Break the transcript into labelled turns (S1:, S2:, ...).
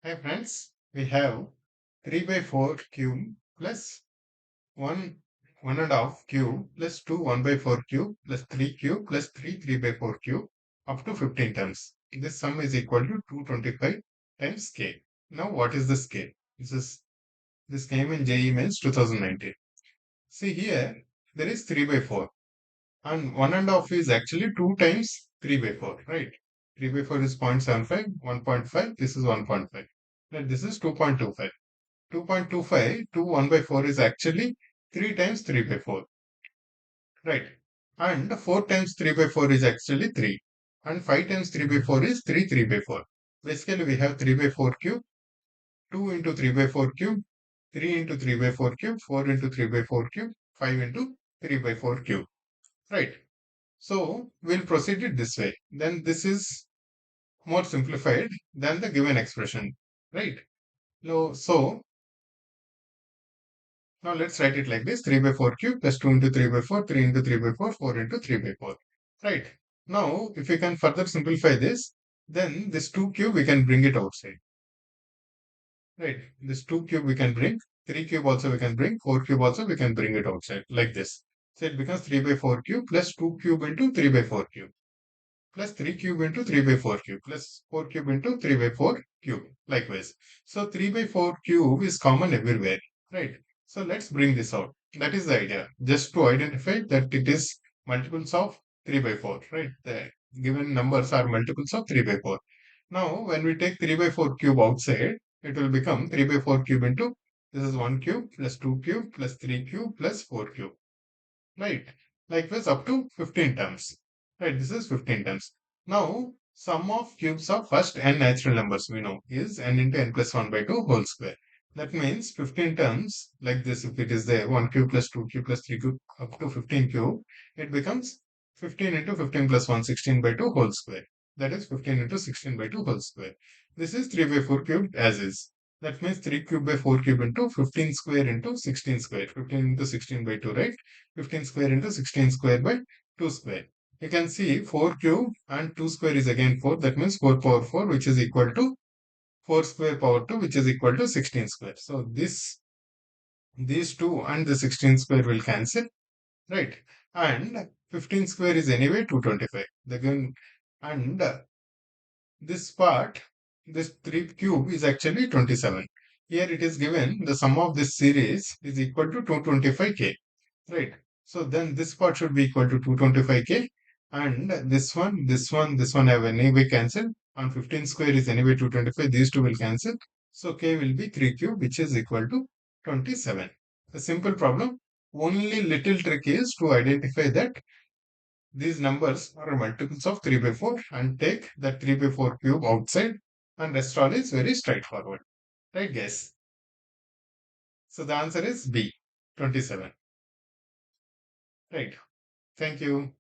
S1: Hi friends, we have 3 by 4 cube plus 1 1.5 cube plus 2 1 by 4 cube plus 3 cube plus 3 3 by 4 cube up to 15 times. This sum is equal to 225 times scale. Now what is the scale? This came in JEE Mains 2019. See here there is 3 by 4 and 1.5 is actually 2 times 3 by 4, right? 3 by 4 is 0.75, 1.5, this is 1.5. And this is 2.25. 2.25 to 1 by 4 is actually 3 times 3 by 4, right? And 4 times 3 by 4 is actually 3. And 5 times 3 by 4 is 3 by 4. Basically, we have 3 by 4 cube, 2 into 3 by 4 cube, 3 into 3 by 4 cube, 4 into 3 by 4 cube, 5 into 3 by 4 cube, right? So, we'll proceed it this way. Then this is more simplified than the given expression, right? So now let's write it like this 3 by 4 cube plus 2 into 3 by 4, 3 into 3 by 4, 4 into 3 by 4. Right. Now, if we can further simplify this, then this 2 cube we can bring it outside. Right. This 2 cube we can bring, 3 cube also we can bring, 4 cube also we can bring it outside like this. So it becomes 3 by 4 cube plus 2 cube into 3 by 4 cube plus 3 cube into 3 by 4 cube plus 4 cube into 3 by 4 cube likewise. So 3 by 4 cube is common everywhere, right? So let's bring this out. That is the idea, just to identify that it is multiples of 3 by 4, right? The given numbers are multiples of 3 by 4. Now when we take 3 by 4 cube outside, it will become 3 by 4 cube into, this is 1 cube plus 2 cube plus 3 cube plus 4 cube, right? Likewise up to 15 terms. Right, this is 15 terms. Now, sum of cubes of first n natural numbers we know is n into n plus 1 by 2 whole square. That means 15 terms like this, if it is there 1 cube plus 2 cube plus 3 cube up to 15 cube, it becomes 15 into 15 plus 1, 16 by 2 whole square. That is 15 into 16 by 2 whole square. This is 3 by 4 cubed as is. That means 3 cube by 4 cube into 15 square into 16 square. 15 into 16 by 2, right? 15 square into 16 square by 2 square. You can see 4 cube and 2 square is again 4. That means 4 power 4, which is equal to 4 square power 2, which is equal to 16 square. So these two and the 16 square will cancel, right? And 15 square is anyway 225. And this part, this 3 cube is actually 27. Here it is given the sum of this series is equal to 225k. Right. So then this part should be equal to 225k and this one have anyway cancelled and 15 square is anyway 225. These two will cancel. So k will be 3 cube which is equal to 27. A simple problem. Only little trick is to identify that these numbers are multiples of 3 by 4 and take that 3 by 4 cube outside and rest all is very straightforward. Right guys? So the answer is B, 27. Right. Thank you.